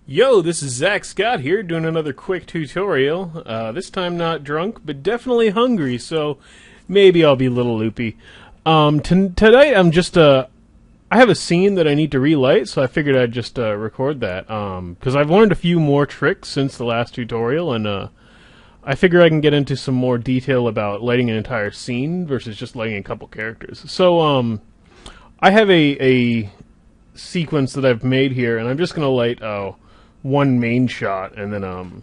Yo, this is Zach Scott here doing another quick tutorial. This time not drunk, but definitely hungry, so maybe I'll be a little loopy. Tonight I'm just, I have a scene that I need to relight, so I figured I'd just record that. Because I've learned a few more tricks since the last tutorial, and I figure I can get into some more detail about lighting an entire scene versus just lighting a couple characters. So, I have a sequence that I've made here, and I'm just going to light, one main shot and then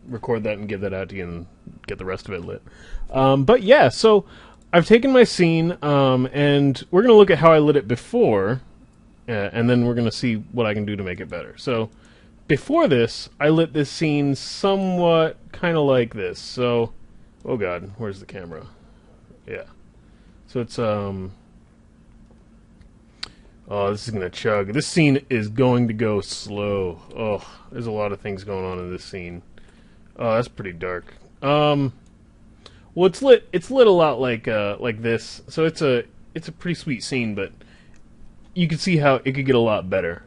record that and give that out to you and get the rest of it lit. But yeah, so I've taken my scene and we're going to look at how I lit it before and then we're going to see what I can do to make it better. So before this, I lit this scene somewhat kind of like this. So, oh god, where's the camera? Yeah. So it's oh, this is going to chug. This scene is going to go slow. Oh, there's a lot of things going on in this scene. Oh, that's pretty dark. Well, it's lit a lot like this. So it's a pretty sweet scene, but you can see how it could get a lot better.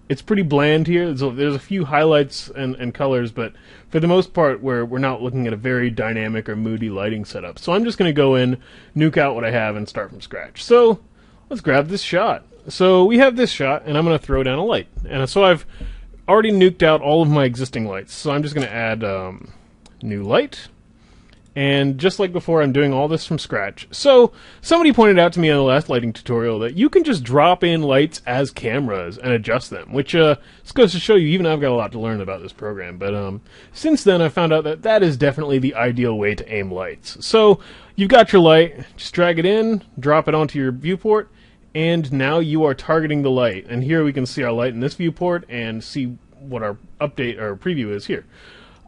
It's pretty bland here. There's a few highlights and colors, but for the most part, we're not looking at a very dynamic or moody lighting setup. So I'm just going to go in, nuke out what I have, and start from scratch. So let's grab this shot. So we have this shot, and I'm going to throw down a light. And so I've already nuked out all of my existing lights. So I'm just going to add new light. And just like before, I'm doing all this from scratch. So somebody pointed out to me in the last lighting tutorial that you can just drop in lights as cameras and adjust them, which this goes to show you, even I've got a lot to learn about this program. But since then, I found out that that is definitely the ideal way to aim lights. So you've got your light, just drag it in, drop it onto your viewport, and now you are targeting the light. And here we can see our light in this viewport and see what our update or preview is here.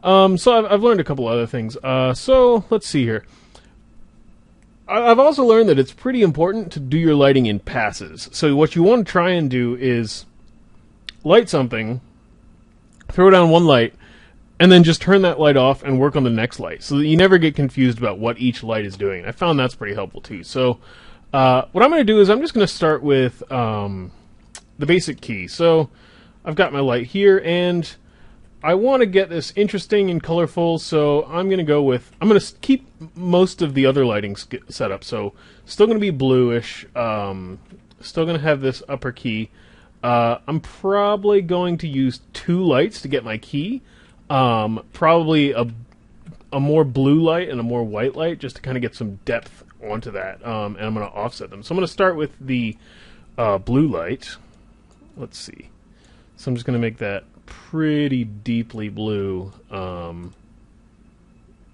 So I've learned a couple other things. So let's see here. I've also learned that it's pretty important to do your lighting in passes. So what you want to try and do is light something, throw down one light, and then just turn that light off and work on the next light so that you never get confused about what each light is doing. I found that's pretty helpful too. So what I'm going to do is I'm just going to start with the basic key. So I've got my light here, and I want to get this interesting and colorful, so I'm going to keep most of the other lighting set up. So still going to be bluish, still going to have this upper key. I'm probably going to use two lights to get my key. Probably a more blue light and a more white light just to kind of get some depth onto that. And I'm going to offset them. So I'm going to start with the blue light. Let's see. So I'm just going to make that pretty deeply blue,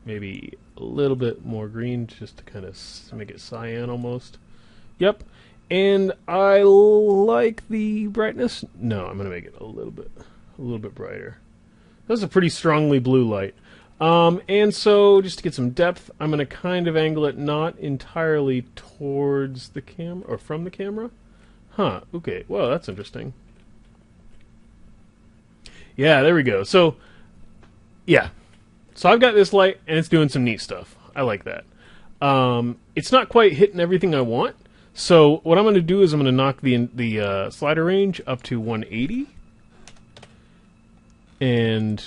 maybe a little bit more green just to kind of make it cyan almost. Yep. And I like the brightness. No, I'm going to make it a little bit brighter. That's a pretty strongly blue light. And so just to get some depth, I'm going to kind of angle it not entirely towards the camera or from the camera. Huh, okay. Well, that's interesting. Yeah, there we go. So, yeah. So I've got this light, and it's doing some neat stuff. I like that. It's not quite hitting everything I want. So what I'm going to do is I'm going to knock the slider range up to 180. And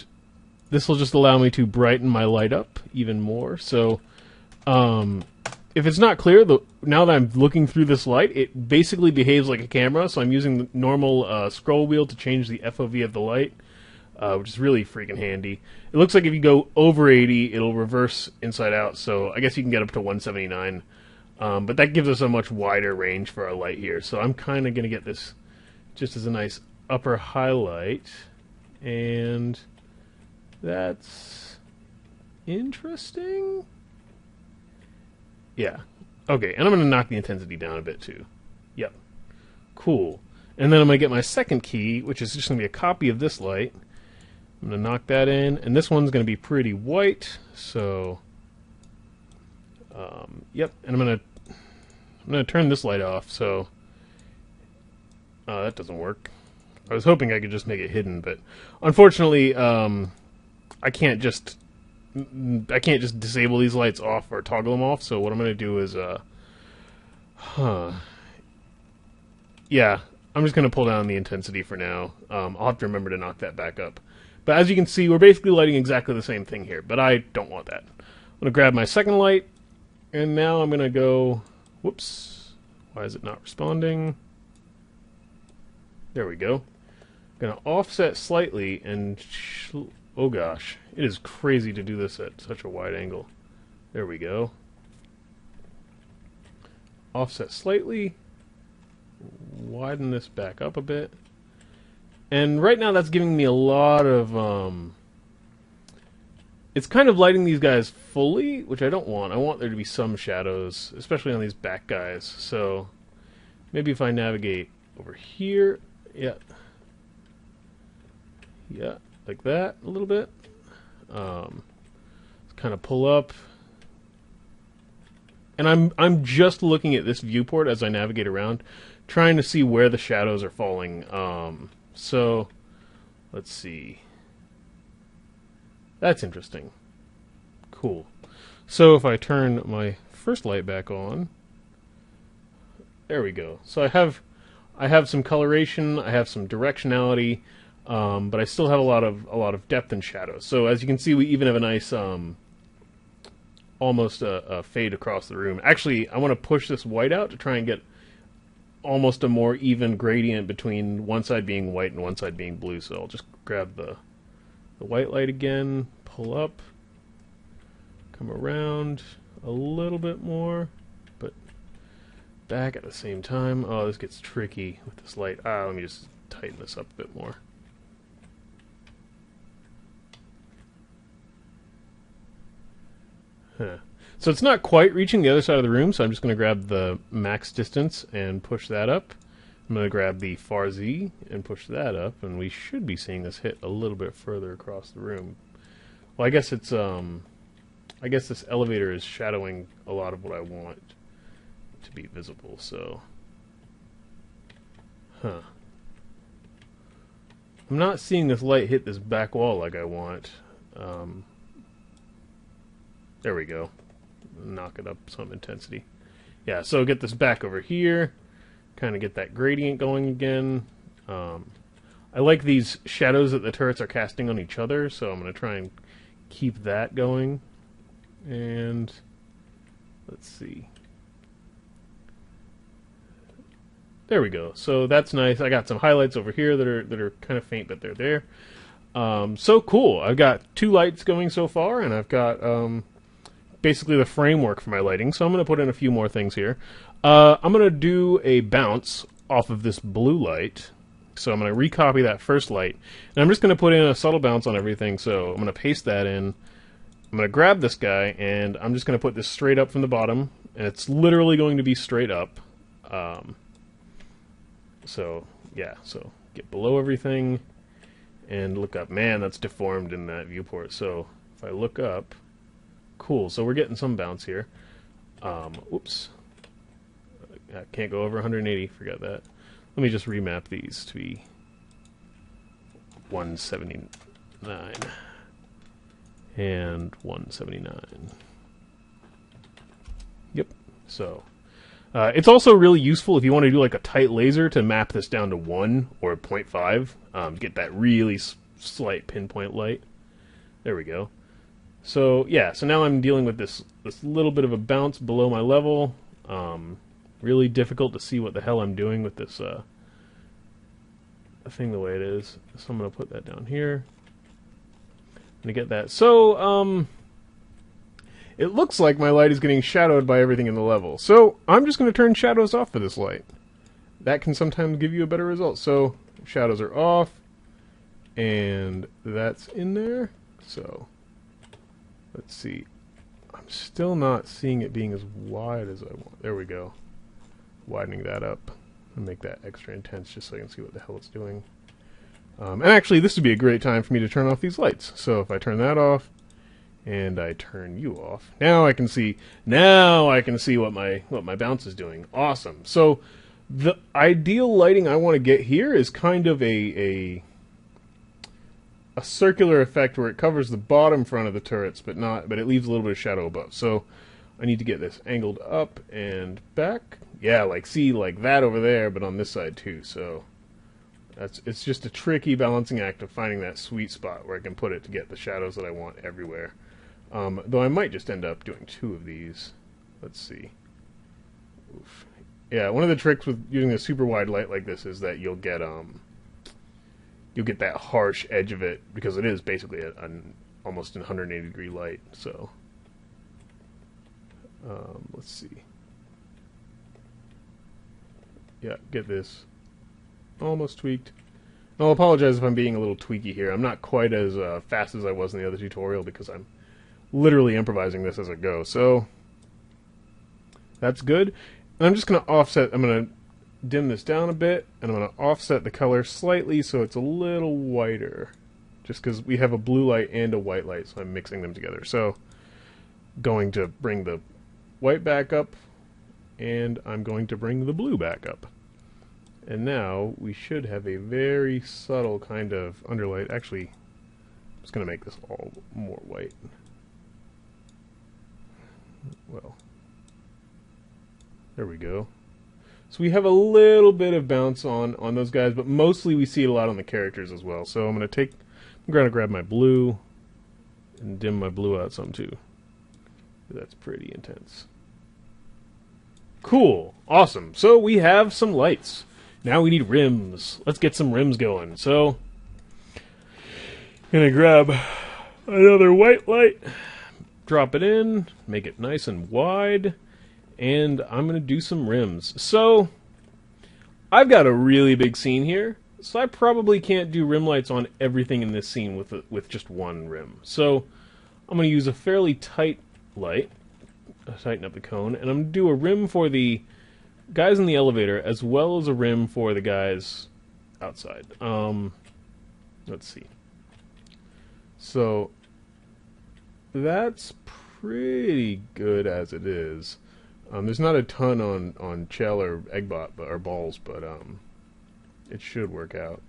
this will just allow me to brighten my light up even more. So if it's not clear, now that I'm looking through this light, it basically behaves like a camera. So I'm using the normal scroll wheel to change the FOV of the light. Which is really freaking handy. It looks like if you go over 80, it'll reverse inside out, so I guess you can get up to 179. But that gives us a much wider range for our light here. So I'm kind of going to get this just as a nice upper highlight. And that's interesting. Yeah. Okay, and I'm going to knock the intensity down a bit too. Yep. Cool. And then I'm going to get my second key, which is just going to be a copy of this light. I'm going to knock that in, and this one's going to be pretty white, so yep, and I'm going to turn this light off, so that doesn't work. I was hoping I could just make it hidden, but unfortunately I can't just disable these lights off or toggle them off, so what I'm going to do is yeah, I'm just going to pull down the intensity for now. I'll have to remember to knock that back up. But as you can see, we're basically lighting exactly the same thing here, but I don't want that. I'm going to grab my second light, and now I'm going to go... Whoops. Why is it not responding? There we go. I'm going to offset slightly, and... Oh gosh. It is crazy to do this at such a wide angle. There we go. Offset slightly. Widen this back up a bit. And right now that's giving me a lot of... It's kind of lighting these guys fully, which I don't want. I want there to be some shadows, especially on these back guys. So maybe if I navigate over here, yeah, like that a little bit. Let's kind of pull up, and I'm just looking at this viewport as I navigate around, trying to see where the shadows are falling. So let's see. That's interesting. Cool. So if I turn my first light back on, there we go. So I have some coloration, I have some directionality, but I still have a lot of depth and shadow. So as you can see, we even have a nice almost a fade across the room. Actually, I want to push this white out to try and get almost a more even gradient between one side being white and one side being blue. So I'll just grab the white light again, pull up, come around a little bit more, but back at the same time. Oh, this gets tricky with this light. Let me just tighten this up a bit more. So it's not quite reaching the other side of the room, so I'm just going to grab the max distance and push that up. I'm going to grab the far Z and push that up, and we should be seeing this hit a little bit further across the room. Well, I guess it's I guess this elevator is shadowing a lot of what I want to be visible. So, I'm not seeing this light hit this back wall like I want. There we go. Knock it up some intensity. Yeah. So get this back over here. Kind of get that gradient going again. I like these shadows that the turrets are casting on each other, so I'm going to try and keep that going. And let's see. There we go. So that's nice. I got some highlights over here that are kind of faint, but they're there. So cool. I've got 2 lights going so far, and I've got basically the framework for my lighting. So I'm going to put in a few more things here. I'm going to do a bounce off of this blue light. So I'm going to recopy that first light. And I'm just going to put in a subtle bounce on everything. So I'm going to paste that in. I'm going to grab this guy, and I'm just going to put this straight up from the bottom. And it's literally going to be straight up. So, yeah. So get below everything and look up. Man, that's deformed in that viewport. So if I look up, cool. So we're getting some bounce here. Oops. I can't go over 180, forgot that. Let me just remap these to be 179 and 179. Yep. So it's also really useful if you want to do like a tight laser to map this down to 1 or 0.5, get that really slight pinpoint light. There we go. So yeah, so now I'm dealing with this little bit of a bounce below my level. Really difficult to see what the hell I'm doing with this thing the way it is. So I'm going to put that down here. To get that. So, it looks like my light is getting shadowed by everything in the level. So, I'm just going to turn shadows off for this light. That can sometimes give you a better result. So, shadows are off. And that's in there. So, let's see. I'm still not seeing it being as wide as I want. There we go. Widening that up and make that extra intense just so I can see what the hell it's doing. And actually, this would be a great time for me to turn off these lights. So if I turn that off and I turn you off, now I can see what my bounce is doing. Awesome. So the ideal lighting I want to get here is kind of a circular effect where it covers the bottom front of the turrets, but it leaves a little bit of shadow above. So I need to get this angled up and back. Yeah, like, see, like that over there, but on this side too, so it's just a tricky balancing act of finding that sweet spot where I can put it to get the shadows that I want everywhere. Though I might just end up doing 2 of these. Let's see. Oof. Yeah, one of the tricks with using a super wide light like this is that you'll get that harsh edge of it, because it is basically an almost 180-degree light. So let's see. Yeah, get this almost tweaked. I'll apologize if I'm being a little tweaky here. I'm not quite as fast as I was in the other tutorial because I'm literally improvising this as I go. So that's good. And I'm just going to offset. I'm going to dim this down a bit, and I'm going to offset the color slightly so it's a little whiter, just because we have a blue light and a white light, so I'm mixing them together. So going to bring the white back up, and I'm going to bring the blue back up. And now we should have a very subtle kind of underlight. Actually, I'm just going to make this all more white. Well, there we go. So we have a little bit of bounce on those guys, but mostly we see it a lot on the characters as well. So I'm going to grab my blue and dim my blue out some too. That's pretty intense. Cool. Awesome. So we have some lights. Now we need rims. Let's get some rims going. So I'm going to grab another white light, drop it in, make it nice and wide, and I'm going to do some rims. So I've got a really big scene here, so I probably can't do rim lights on everything in this scene with just one rim. So I'm going to use a fairly tight light, tighten up the cone, and I'm going to do a rim for the guys in the elevator as well as a rim for the guys outside. Let's see. So that's pretty good as it is. There's not a ton on shell or egg or balls, but it should work out.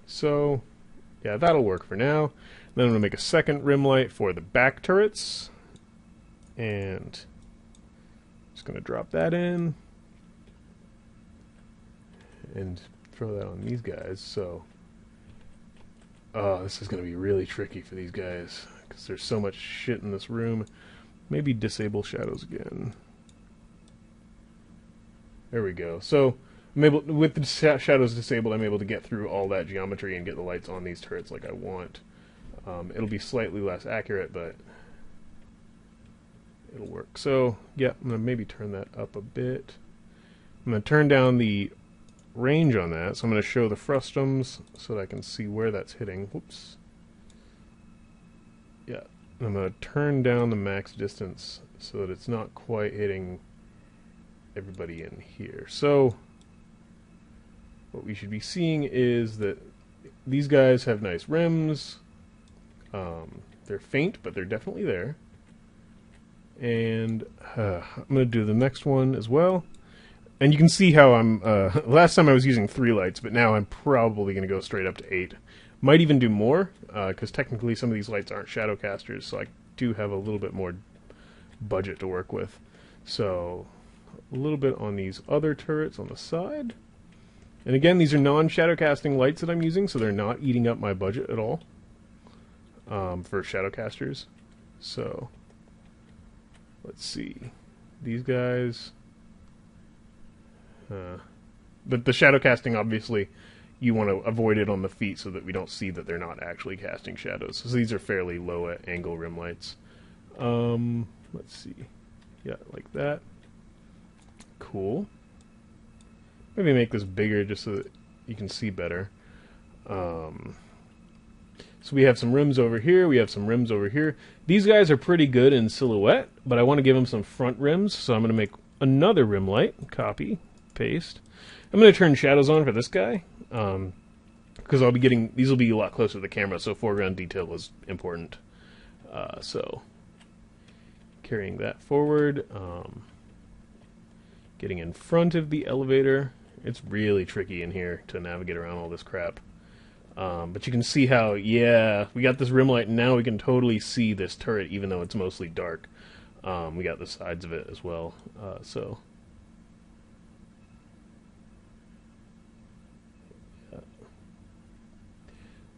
So yeah, that'll work for now. Then I'm going to make a second rim light for the back turrets, and just going to drop that in and throw that on these guys. So this is going to be really tricky for these guys because there's so much shit in this room. Maybe disable shadows again. There we go. So I'm able, with the shadows disabled, I'm able to get through all that geometry and get the lights on these turrets like I want. It'll be slightly less accurate, but it'll work. So yeah, I'm going to maybe turn that up a bit. I'm going to turn down the range on that, so I'm going to show the frustums so that I can see where that's hitting. Whoops. Yeah, I'm going to turn down the max distance so that it's not quite hitting everybody in here. So what we should be seeing is that these guys have nice rims. They're faint, but they're definitely there. And I'm going to do the next one as well. And you can see how I'm, last time I was using 3 lights, but now I'm probably going to go straight up to 8. Might even do more, because technically some of these lights aren't shadow casters, so I do have a little bit more budget to work with. So a little bit on these other turrets on the side. And again, these are non-shadow casting lights that I'm using, so they're not eating up my budget at all for shadow casters. So let's see. These guys... but the shadow casting, obviously, you want to avoid it on the feet so that we don't see that they're not actually casting shadows. So these are fairly low angle rim lights. Let's see. Yeah, like that. Cool. Maybe make this bigger just so that you can see better. So we have some rims over here. We have some rims over here. These guys are pretty good in silhouette, but I want to give them some front rims. So I'm going to make another rim light. Copy. Paste. I'm going to turn shadows on for this guy because I'll be getting, these will be a lot closer to the camera, so foreground detail is important. So carrying that forward, getting in front of the elevator. It's really tricky in here to navigate around all this crap. But you can see how, yeah, we got this rim light and now we can totally see this turret even though it's mostly dark. We got the sides of it as well. So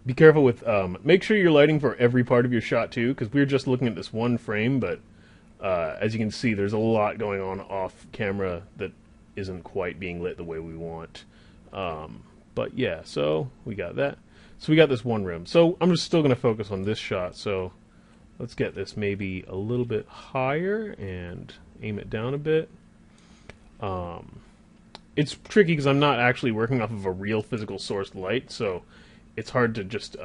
be careful with. Make sure you're lighting for every part of your shot too, because we're just looking at this one frame, but as you can see, there's a lot going on off camera that isn't quite being lit the way we want. But yeah, so we got that. So we got this one room. So I'm just still going to focus on this shot. So let's get this maybe a little bit higher and aim it down a bit. It's tricky because I'm not actually working off of a real physical source light, so it's hard to just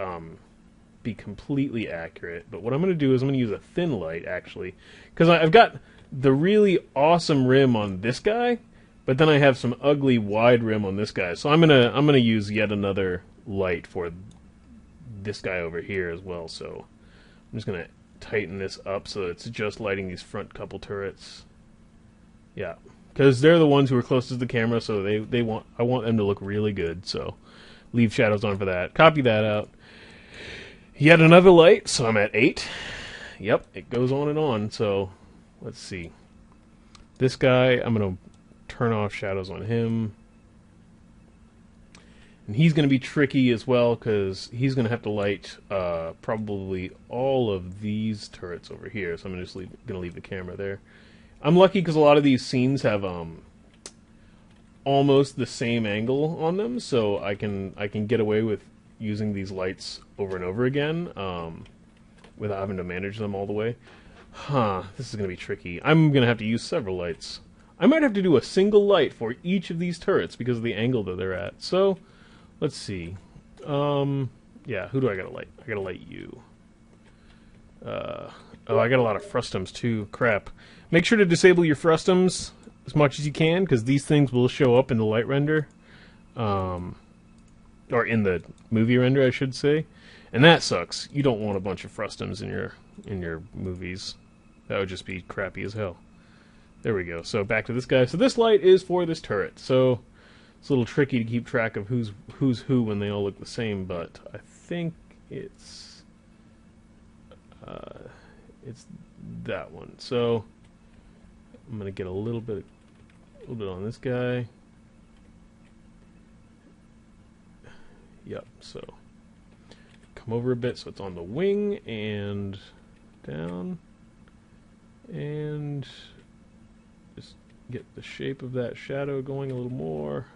be completely accurate. But what I'm going to do is I'm going to use a thin light, actually, because I've got the really awesome rim on this guy, but then I have some ugly wide rim on this guy. So I'm gonna use yet another light for this guy over here as well. So I'm just gonna tighten this up so it's just lighting these front couple turrets. Yeah, because they're the ones who are closest to the camera, so I want them to look really good. So leave shadows on for that. Copy that out. Yet another light, so I'm at 8. Yep, it goes on and on. So let's see. This guy, I'm gonna turn off shadows on him. And he's going to be tricky as well, because he's going to have to light probably all of these turrets over here. So I'm just going to leave the camera there. I'm lucky because a lot of these scenes have almost the same angle on them, so I can get away with using these lights over and over again without having to manage them all the way. This is going to be tricky. I'm going to have to use several lights. I might have to do a single light for each of these turrets because of the angle that they're at. So, let's see. Yeah, who do I gotta light? I gotta light you. Oh, I got a lot of frustums too. Crap. Make sure to disable your frustums as much as you can, because these things will show up in the light render. Or in the movie render, I should say. And that sucks. You don't want a bunch of frustums in your movies. That would just be crappy as hell. There we go. So back to this guy. So this light is for this turret. So it's a little tricky to keep track of who's who when they all look the same, but I think it's that one. So I'm gonna get a little bit on this guy. Yep. So come over a bit so it's on the wing and down and just get the shape of that shadow going a little more.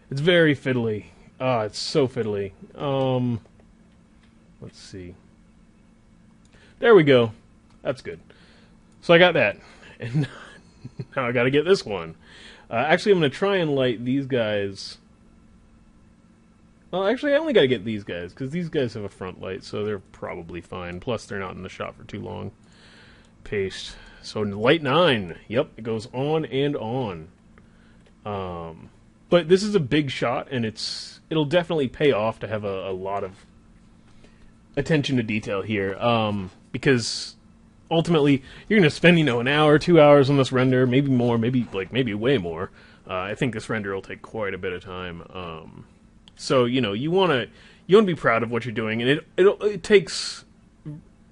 It's very fiddly. It's so fiddly. Let's see. There we go. That's good. So I got that. And now I got to get this one. Actually, I'm going to try and light these guys. Well, actually, I only got to get these guys, because these guys have a front light, so they're probably fine. Plus, they're not in the shot for too long. Paste. So light 9. Yep, it goes on and on. But this is a big shot, and it'll definitely pay off to have a lot of attention to detail here. Because ultimately, you're going to spend, an hour, 2 hours on this render, maybe more, maybe way more. I think this render will take quite a bit of time. So, you want to be proud of what you're doing, and it takes,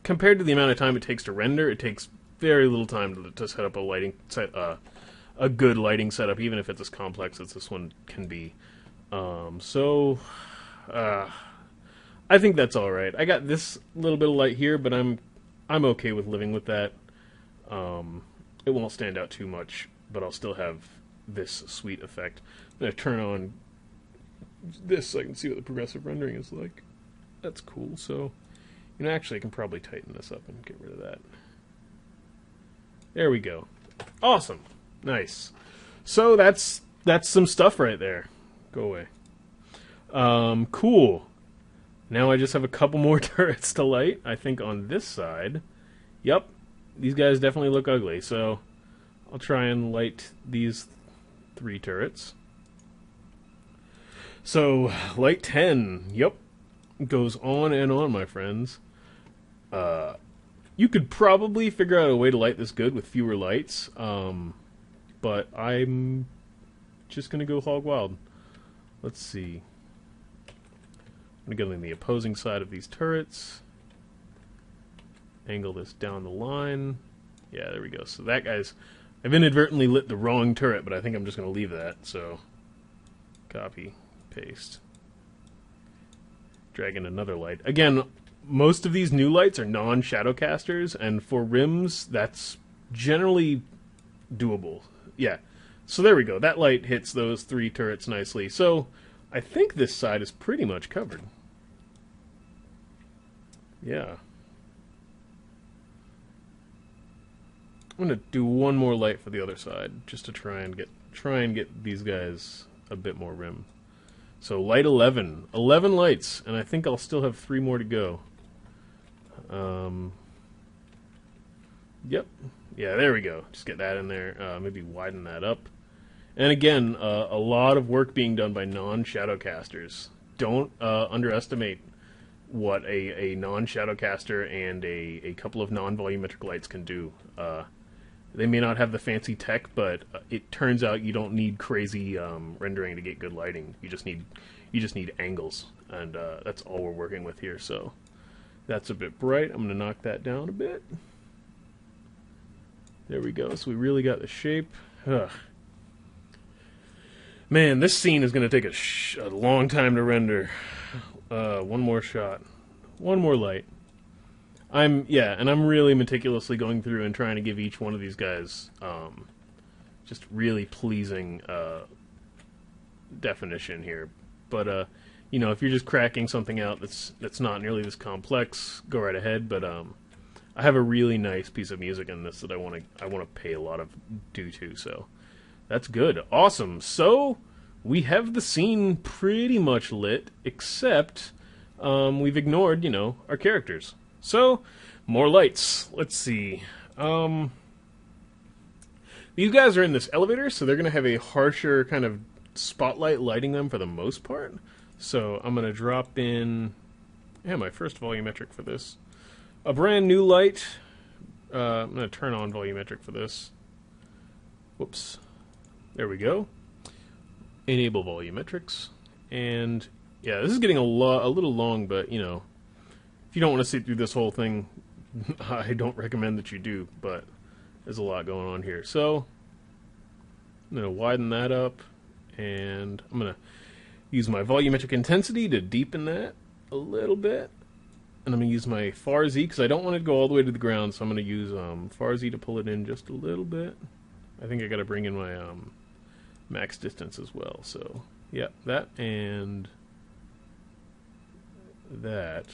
compared to the amount of time it takes to render, it takes very little time to set up a lighting set, a good lighting setup, even if it's as complex as this one can be. I think that's all right. I got this little bit of light here, but I'm okay with living with that. It won't stand out too much, but I'll still have this sweet effect. I'm gonna turn on this so I can see what the progressive rendering is like. That's cool. So, actually, I can probably tighten this up and get rid of that. There we go. Awesome. Nice. So that's some stuff right there. Go away. Cool. Now I just have a couple more turrets to light, I think, on this side. Yep. These guys definitely look ugly, so I'll try and light these 3 turrets. So, light 10. Yep. Goes on and on, my friends. You could probably figure out a way to light this good with fewer lights, but I'm just going to go hog wild. Let's see. I'm going to go on the opposing side of these turrets. Angle this down the line. Yeah, there we go. So that guy's... I've inadvertently lit the wrong turret, but I think I'm just going to leave that. So, copy, paste. Drag in another light. Again, most of these new lights are non-shadow casters, and for rims, that's generally doable. Yeah. So there we go. That light hits those 3 turrets nicely. So I think this side is pretty much covered. Yeah. I'm gonna do one more light for the other side, just to try and get these guys a bit more rim. So light 11 lights, and I think I'll still have 3 more to go. Yep, yeah, there we go. Just get that in there. Maybe widen that up. And again, a lot of work being done by non-shadow casters. Don't underestimate what a non-shadow caster and a couple of non-volumetric lights can do. They may not have the fancy tech, but it turns out you don't need crazy rendering to get good lighting. You just need angles, and that's all we're working with here. So that's a bit bright. I'm going to knock that down a bit. There we go. So we really got the shape. Ugh. Man, this scene is going to take a long time to render. One more shot. One more light. And I'm really meticulously going through and trying to give each one of these guys just really pleasing definition here. But you know, if you're just cracking something out that's not nearly this complex, go right ahead. But I have a really nice piece of music in this that I want to pay a lot of due to. So that's good, awesome. So we have the scene pretty much lit, except we've ignored, you know, our characters. So, more lights. Let's see. These guys are in this elevator, so they're going to have a harsher kind of spotlight lighting them for the most part. So, I'm going to drop in my first volumetric for this. A brand new light. I'm going to turn on volumetric for this. Whoops. There we go. Enable volumetrics. And, yeah, this is getting a little long, but, you know, if you don't want to sit through this whole thing, I don't recommend that you do, but there's a lot going on here. So, I'm going to widen that up, and I'm going to use my volumetric intensity to deepen that a little bit. And I'm going to use my far Z, because I don't want it to go all the way to the ground, so I'm going to use far Z to pull it in just a little bit. I think I got to bring in my max distance as well. So, yeah, that and that.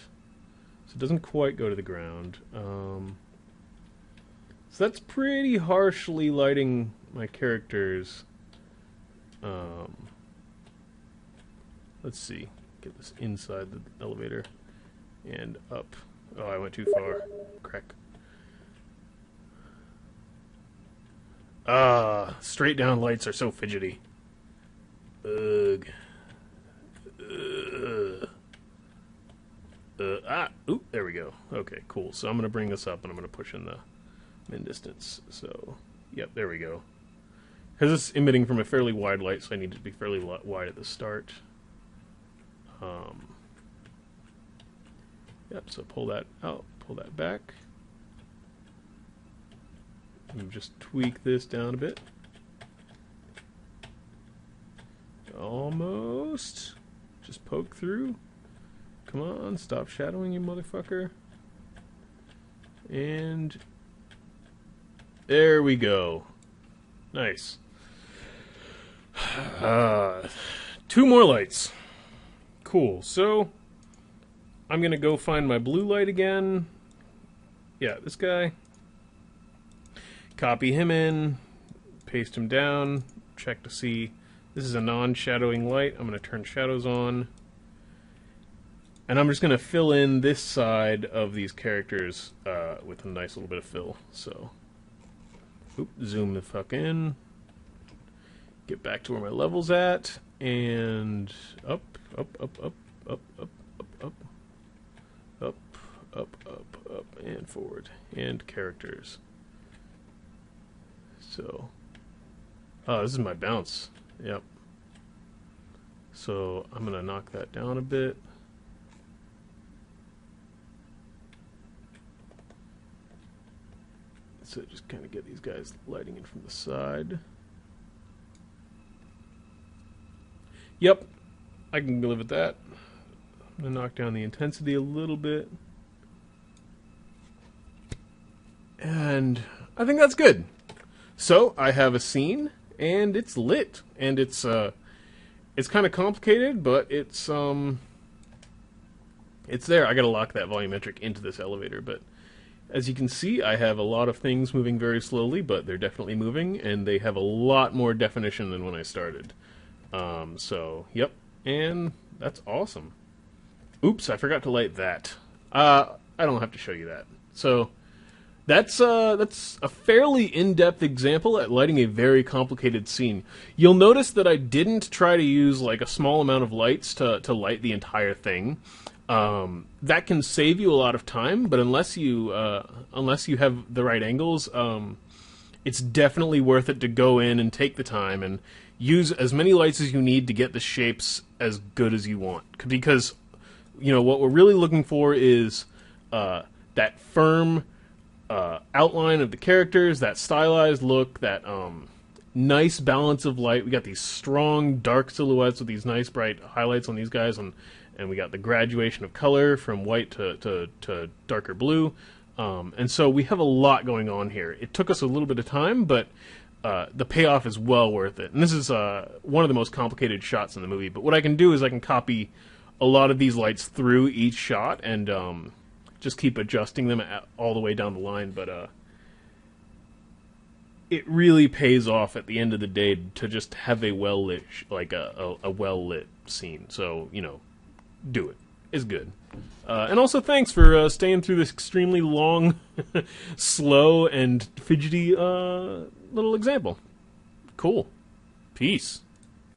So it doesn't quite go to the ground. So that's pretty harshly lighting my characters. Let's see. Get this inside the elevator. And up. Oh, I went too far. Crack. Straight down lights are so fidgety. Ugh. Oop, there we go. Okay, cool. So I'm going to bring this up and I'm going to push in the min distance. So, yep, there we go. Because it's emitting from a fairly wide light, so I need it to be fairly wide at the start. Yep, so pull that out, pull that back. And just tweak this down a bit. Almost. Just poke through. Come on, stop shadowing, you motherfucker. And there we go. Nice. 2 more lights. Cool. So I'm gonna go find my blue light again. Yeah, this guy. Copy him in. Paste him down. Check to see. This is a non-shadowing light. I'm gonna turn shadows on. And I'm just going to fill in this side of these characters with a nice little bit of fill. So, zoom the fuck in. Get back to where my level's at. And up, up, up, up, up, up, up, up, up, up, up, and forward. And characters. So, this is my bounce. Yep. So, I'm going to knock that down a bit. So just kind of get these guys lighting in from the side. Yep, I can live with that. I'm going to knock down the intensity a little bit. And I think that's good. So I have a scene, and it's lit, and it's kind of complicated, but it's there. I got to lock that volumetric into this elevator, but as you can see, I have a lot of things moving very slowly, but they're definitely moving, and they have a lot more definition than when I started. So yep, and that's awesome. Oops, I forgot to light that. I don't have to show you that. So that's a fairly in-depth example at lighting a very complicated scene. You'll notice that I didn't try to use like a small amount of lights to light the entire thing. That can save you a lot of time, but unless you have the right angles, it's definitely worth it to go in and take the time and use as many lights as you need to get the shapes as good as you want. Because, you know, what we're really looking for is that firm outline of the characters, that stylized look, that nice balance of light. We got these strong dark silhouettes with these nice bright highlights on these guys, and we got the graduation of color from white to darker blue. And so we have a lot going on here. It took us a little bit of time, but the payoff is well worth it. And this is one of the most complicated shots in the movie. But what I can do is I can copy a lot of these lights through each shot and just keep adjusting them all the way down the line. But it really pays off at the end of the day to just have a well-lit, a well-lit scene. So, you know, do it. It's good. And also thanks for staying through this extremely long, slow, and fidgety little example. Cool. Peace.